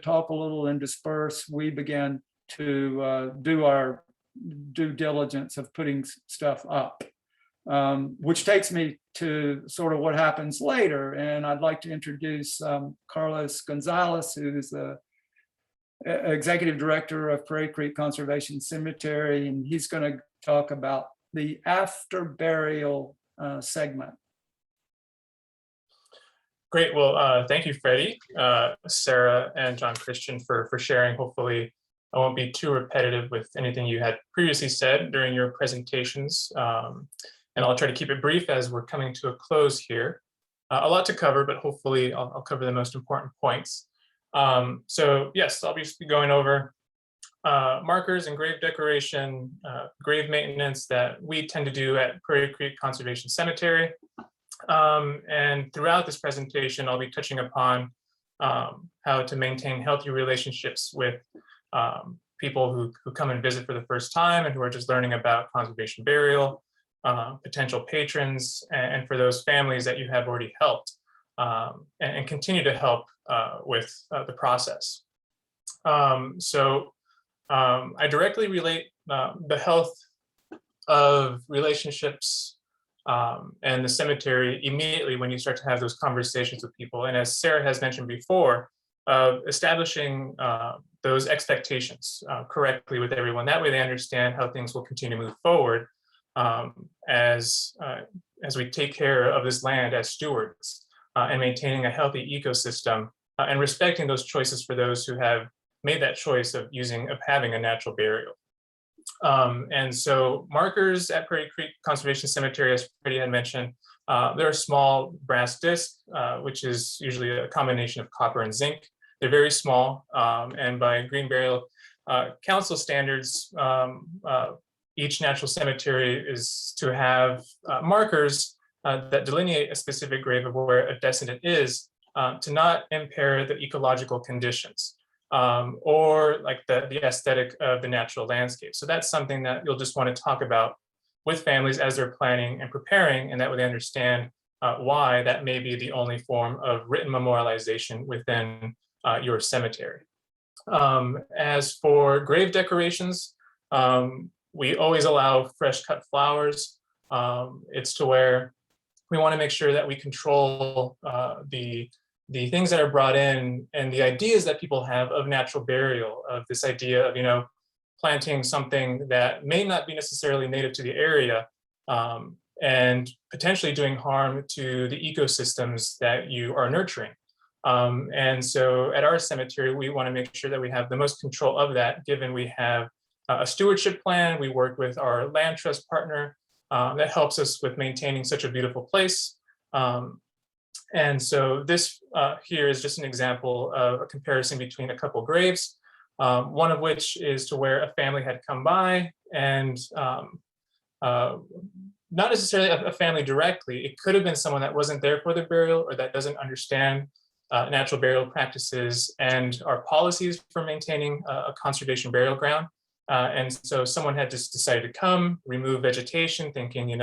talk a little and disperse. We began to do our due diligence of putting stuff up, which takes me to sort of what happens later. And I'd like to introduce Carlos Gonzalez, who's the executive director of Prairie Creek Conservation Cemetery, and he's going to talk about the after burial segment. Great. Well, thank you, Freddie, Sarah, and John Christian for sharing. Hopefully, I won't be too repetitive with anything you had previously said during your presentations. And I'll try to keep it brief as we're coming to a close here. A lot to cover, but hopefully I'll cover the most important points. So yes, I'll be going over markers and grave decoration, grave maintenance that we tend to do at Prairie Creek Conservation Cemetery. And throughout this presentation, I'll be touching upon how to maintain healthy relationships with people who come and visit for the first time and who are just learning about conservation burial, potential patrons, and for those families that you have already helped and continue to help with the process. I directly relate the health of relationships and the cemetery immediately when you start to have those conversations with people. And as Sarah has mentioned before, establishing those expectations correctly with everyone. That way they understand how things will continue to move forward as we take care of this land as stewards and maintaining a healthy ecosystem and respecting those choices for those who have made that choice of having a natural burial. And so markers at Prairie Creek Conservation Cemetery, as Freddie had mentioned, they're a small brass disc, which is usually a combination of copper and zinc. They're very small, and by Green Burial Council standards, each natural cemetery is to have markers that delineate a specific grave of where a descendant is to not impair the ecological conditions. Or like the aesthetic of the natural landscape. So that's something that you'll just want to talk about with families as they're planning and preparing, and that way they understand why that may be the only form of written memorialization within your cemetery. As for grave decorations, we always allow fresh cut flowers. It's to where we want to make sure that we control the things that are brought in and the ideas that people have of natural burial, of this idea of, planting something that may not be necessarily native to the area and potentially doing harm to the ecosystems that you are nurturing. And so at our cemetery, we want to make sure that we have the most control of that, given we have a stewardship plan. We work with our land trust partner that helps us with maintaining such a beautiful place. And so this here is just an example of a comparison between a couple graves, one of which is to where a family had come by and not necessarily a family directly. It could have been someone that wasn't there for the burial or that doesn't understand natural burial practices and our policies for maintaining a conservation burial ground. And so someone had just decided to come, remove vegetation, thinking,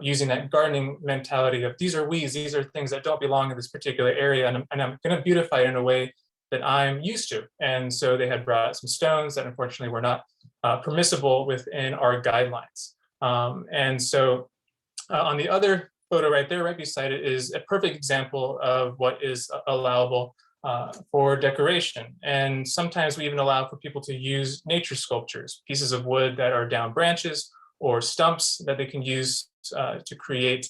using that gardening mentality of these are weeds, these are things that don't belong in this particular area, and I'm going to beautify it in a way that I'm used to. And so they had brought some stones that unfortunately were not permissible within our guidelines. And so on the other photo right there, right beside it, is a perfect example of what is allowable for decoration. And sometimes we even allow for people to use nature sculptures, pieces of wood that are down branches or stumps that they can use to create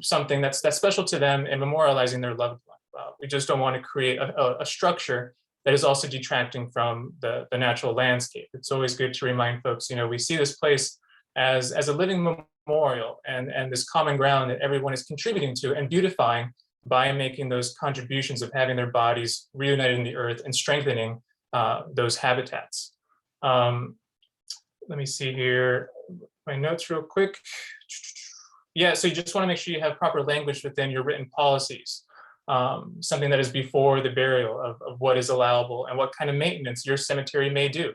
something that's special to them and memorializing their loved one. We just don't want to create a structure that is also detracting from the natural landscape. It's always good to remind folks, we see this place as a living memorial and this common ground that everyone is contributing to and beautifying by making those contributions of having their bodies reunited in the earth and strengthening those habitats. Let me see here, my notes real quick. Yeah, so you just want to make sure you have proper language within your written policies, something that is before the burial of what is allowable and what kind of maintenance your cemetery may do.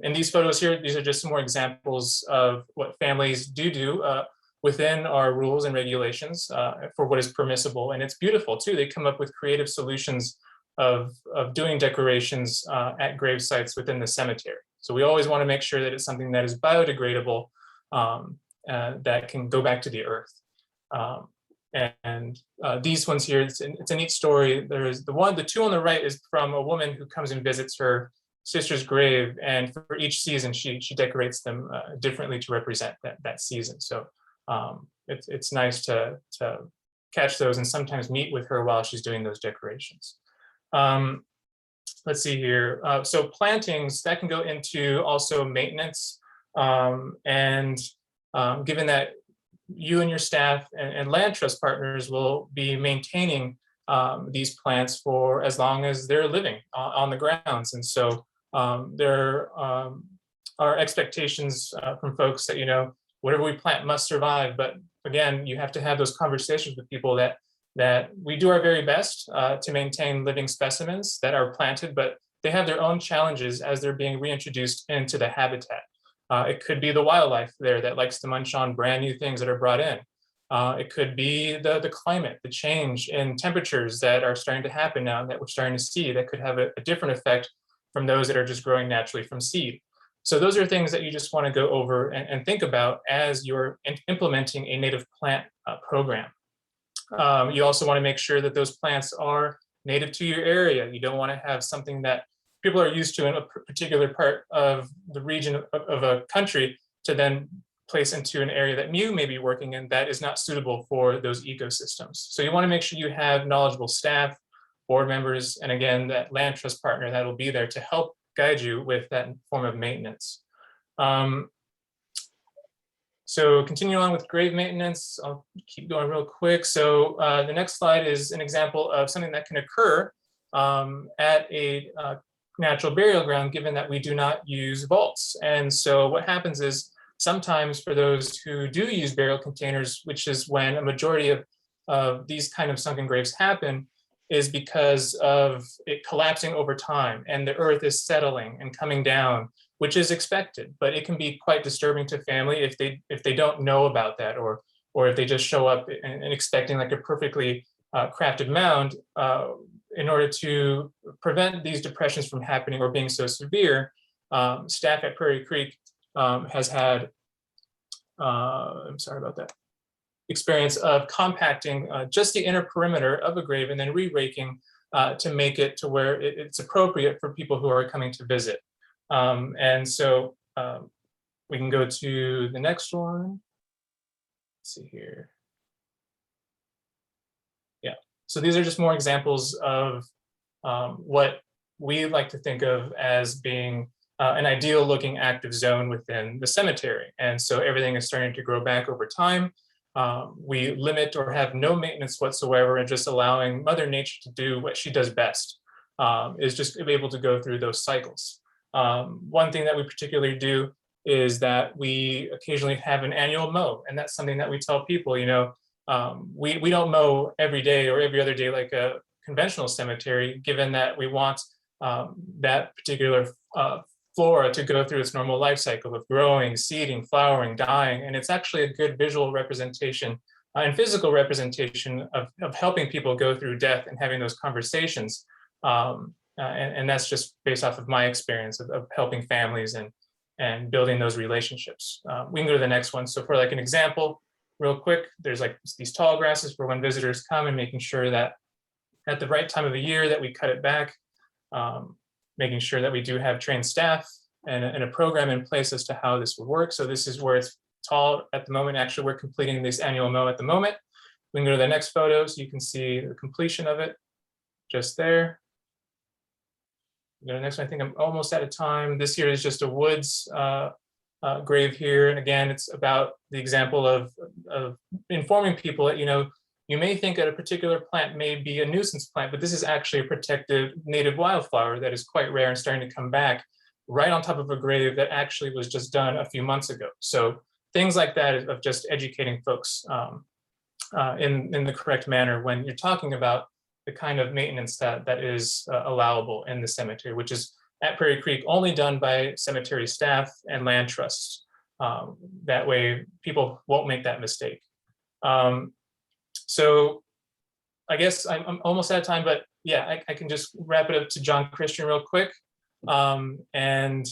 In these photos here, these are just some more examples of what families do within our rules and regulations for what is permissible. And it's beautiful too. They come up with creative solutions of doing decorations at grave sites within the cemetery. So we always want to make sure that it's something that is biodegradable, that can go back to the earth. These ones here, it's a neat story. There's the two on the right is from a woman who comes and visits her sister's grave, and for each season she decorates them differently to represent that season. So it's nice to catch those and sometimes meet with her while she's doing those decorations. Let's see here. So plantings, that can go into also maintenance. Given that you and your staff and land trust partners will be maintaining these plants for as long as they're living on the grounds. And so there are expectations from folks that, whatever we plant must survive, but again, you have to have those conversations with people that we do our very best to maintain living specimens that are planted, but they have their own challenges as they're being reintroduced into the habitat. It could be the wildlife there that likes to munch on brand new things that are brought in. It could be the climate, the change in temperatures that are starting to happen now that we're starting to see that could have a different effect from those that are just growing naturally from seed. So those are things that you just want to go over and think about as you're implementing a native plant program. You also want to make sure that those plants are native to your area. You don't want to have something that people are used to in a particular part of the region of a country to then place into an area that you may be working in that is not suitable for those ecosystems. So you want to make sure you have knowledgeable staff, board members, and again, that land trust partner that will be there to help guide you with that form of maintenance. So continue on with grave maintenance. I'll keep going real quick. So the next slide is an example of something that can occur at a natural burial ground, given that we do not use vaults. And so what happens is sometimes for those who do use burial containers, which is when a majority of these kind of sunken graves happen, is because of it collapsing over time and the earth is settling and coming down, which is expected, but it can be quite disturbing to family if they don't know about that, or if they just show up and expecting like a perfectly crafted mound. In order to prevent these depressions from happening or being so severe, staff at Prairie Creek has had, I'm sorry about that, experience of compacting just the inner perimeter of a grave and then re-raking to make it to where it's appropriate for people who are coming to visit. And so we can go to the next one. Let's see here. Yeah, so these are just more examples of what we like to think of as being an ideal looking active zone within the cemetery. And so everything is starting to grow back over time. We limit or have no maintenance whatsoever and just allowing Mother Nature to do what she does best, is just be able to go through those cycles. One thing that we particularly do is that we occasionally have an annual mow, and that's something that we tell people, you know, we don't mow every day or every other day like a conventional cemetery, given that we want that particular flora to go through its normal life cycle of growing, seeding, flowering, dying, and it's actually a good visual representation and physical representation of helping people go through death and having those conversations. And that's just based off of my experience of helping families and building those relationships. We can go to the next one. So for like an example, real quick, there's like these tall grasses for when visitors come and making sure that at the right time of the year that we cut it back, making sure that we do have trained staff and a program in place as to how this will work. So this is where it's tall at the moment. Actually, we're completing this annual mow at the moment. We can go to the next photo so you can see the completion of it just there. The next one, I think I'm almost out of time. This here is just a woods grave here. And again, it's about the example of informing people that, you know, you may think that a particular plant may be a nuisance plant, but this is actually a protected native wildflower that is quite rare and starting to come back right on top of a grave that actually was just done a few months ago. So things like that of just educating folks in the correct manner when you're talking about the kind of maintenance that is allowable in the cemetery, which is at Prairie Creek only done by cemetery staff and land trusts. That way people won't make that mistake. So I guess I'm almost out of time, but yeah, I can just wrap it up to John Christian real quick. And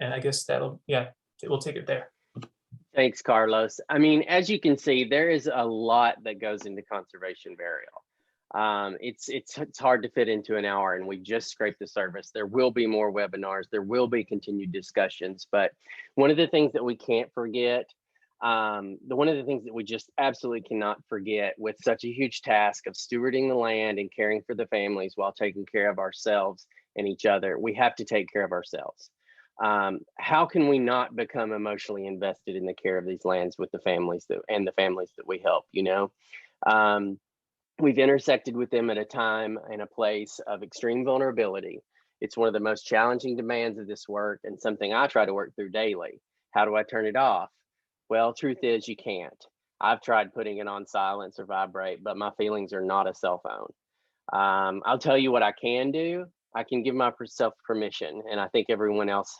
I guess we'll take it there. Thanks, Carlos. I mean, as you can see, there is a lot that goes into conservation burial. It's hard to fit into an hour, and we just scraped the surface. There will be more webinars. There will be continued discussions, but one of the things that we can't forget, one of the things that we just absolutely cannot forget with such a huge task of stewarding the land and caring for the families while taking care of ourselves and each other, we have to take care of ourselves. How can we not become emotionally invested in the care of these lands with the families that we help, you know? We've intersected with them at a time and a place of extreme vulnerability. It's one of the most challenging demands of this work and something I try to work through daily. How do I turn it off? Well, truth is you can't. I've tried putting it on silence or vibrate, but my feelings are not a cell phone. I'll tell you what I can do. I can give myself permission, and I think everyone else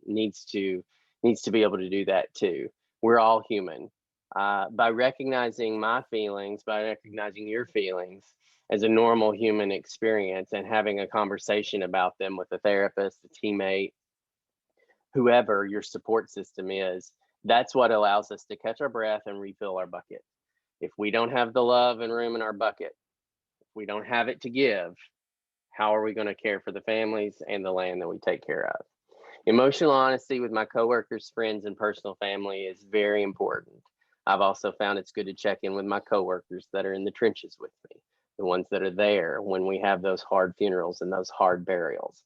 needs to be able to do that too. We're all human. By recognizing my feelings, by recognizing your feelings as a normal human experience, and having a conversation about them with a therapist, a teammate, whoever your support system is, that's what allows us to catch our breath and refill our bucket. If we don't have the love and room in our bucket, if we don't have it to give, how are we going to care for the families and the land that we take care of? Emotional honesty with my coworkers, friends, and personal family is very important. I've also found it's good to check in with my coworkers that are in the trenches with me, the ones that are there when we have those hard funerals and those hard burials,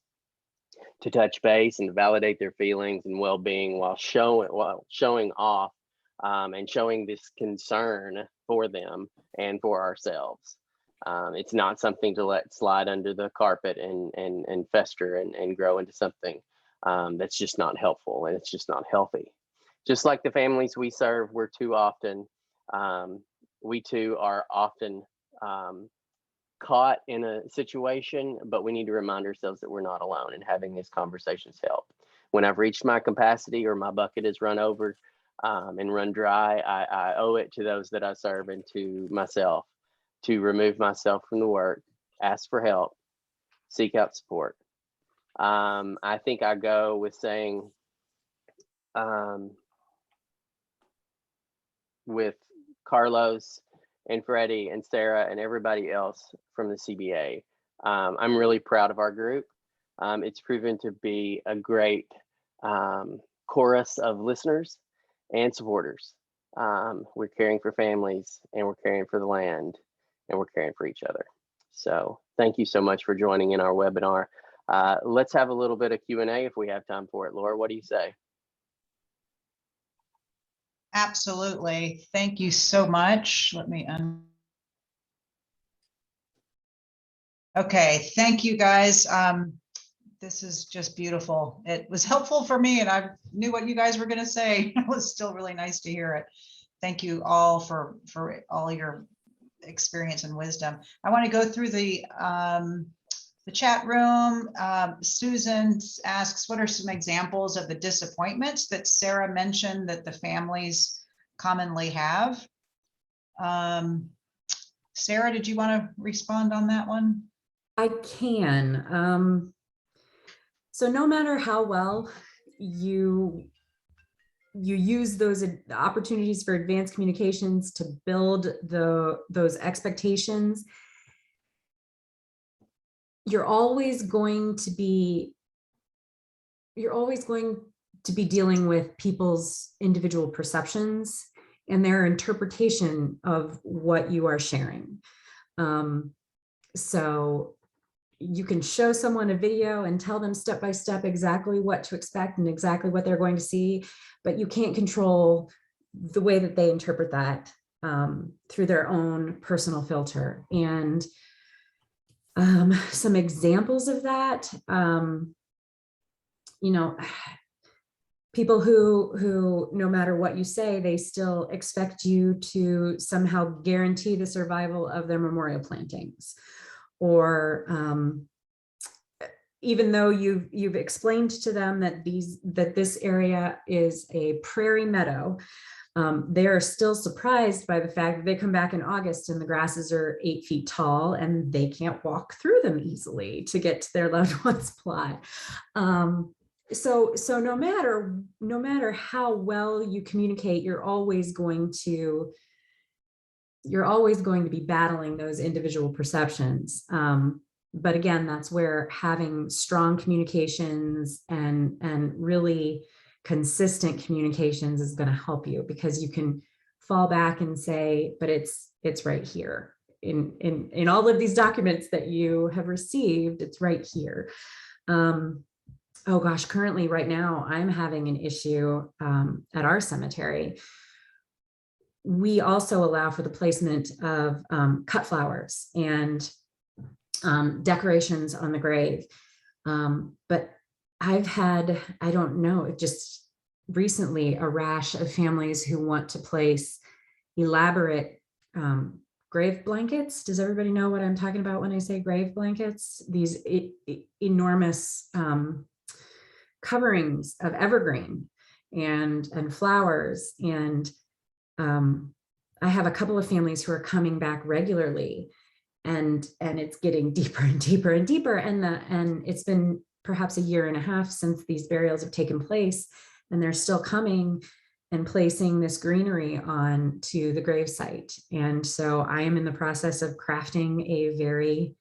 to touch base and validate their feelings and well-being while showing off and showing this concern for them and for ourselves. It's not something to let slide under the carpet and fester and grow into something that's just not helpful, and it's just not healthy. Just like the families we serve, we too are often caught in a situation, but we need to remind ourselves that we're not alone, and having these conversations help. When I've reached my capacity or my bucket is run over and run dry, I owe it to those that I serve and to myself to remove myself from the work, ask for help, seek out support. I think I go with saying, with Carlos and Freddie and Sarah and everybody else from the CBA, I'm really proud of our group. It's proven to be a great chorus of listeners and supporters. We're caring for families, and we're caring for the land, and we're caring for each other. So thank you so much for joining in our webinar. Let's have a little bit of Q&A if we have time for it. Laura, what do you say? Absolutely. Thank you so much. Let me Okay, thank you guys. This is just beautiful. It was helpful for me, and I knew what you guys were going to say. It was still really nice to hear it. Thank you all for all your experience and wisdom. I want to go through the chat room. Susan asks, what are some examples of the disappointments that Sarah mentioned that the families commonly have? Sarah, did you want to respond on that one? I can. So no matter how well you use those opportunities for advanced communications to build those expectations, you're always going to be dealing with people's individual perceptions and their interpretation of what you are sharing. So you can show someone a video and tell them step by step exactly what to expect and exactly what they're going to see, but you can't control the way that they interpret that through their own personal filter. And some examples of that, people who, no matter what you say, they still expect you to somehow guarantee the survival of their memorial plantings. Or even though you've explained to them that this area is a prairie meadow, they are still surprised by the fact that they come back in August and the grasses are 8 feet tall and they can't walk through them easily to get to their loved one's plot. So no matter how well you communicate, you're always going to be battling those individual perceptions. But again, that's where having strong communications and really consistent communications is going to help you, because you can fall back and say, but it's right here in all of these documents that you have received. It's right here. Oh gosh, currently right now I'm having an issue at our cemetery. We also allow for the placement of cut flowers and decorations on the grave. But I've had, I don't know, just recently a rash of families who want to place elaborate grave blankets. Does everybody know what I'm talking about when I say grave blankets? These enormous coverings of evergreen and flowers. And I have a couple of families who are coming back regularly, and it's getting deeper and deeper and deeper. And it's been perhaps a year and a half since these burials have taken place, and they're still coming and placing this greenery on to the gravesite. And so I am in the process of crafting a very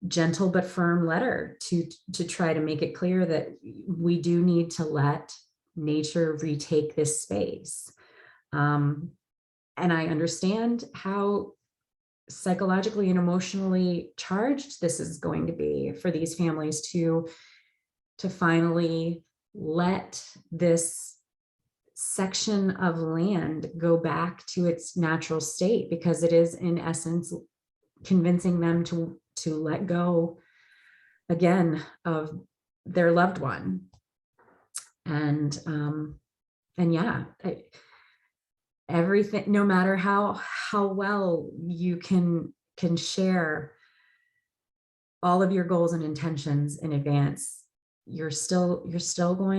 gentle but firm letter to try to make it clear that we do need to let nature retake this space. And I understand how psychologically and emotionally charged this is going to be for these families to finally let this section of land go back to its natural state, because it is in essence convincing them to let go again of their loved one. And yeah, everything, no matter how well you can share all of your goals and intentions in advance, you're still going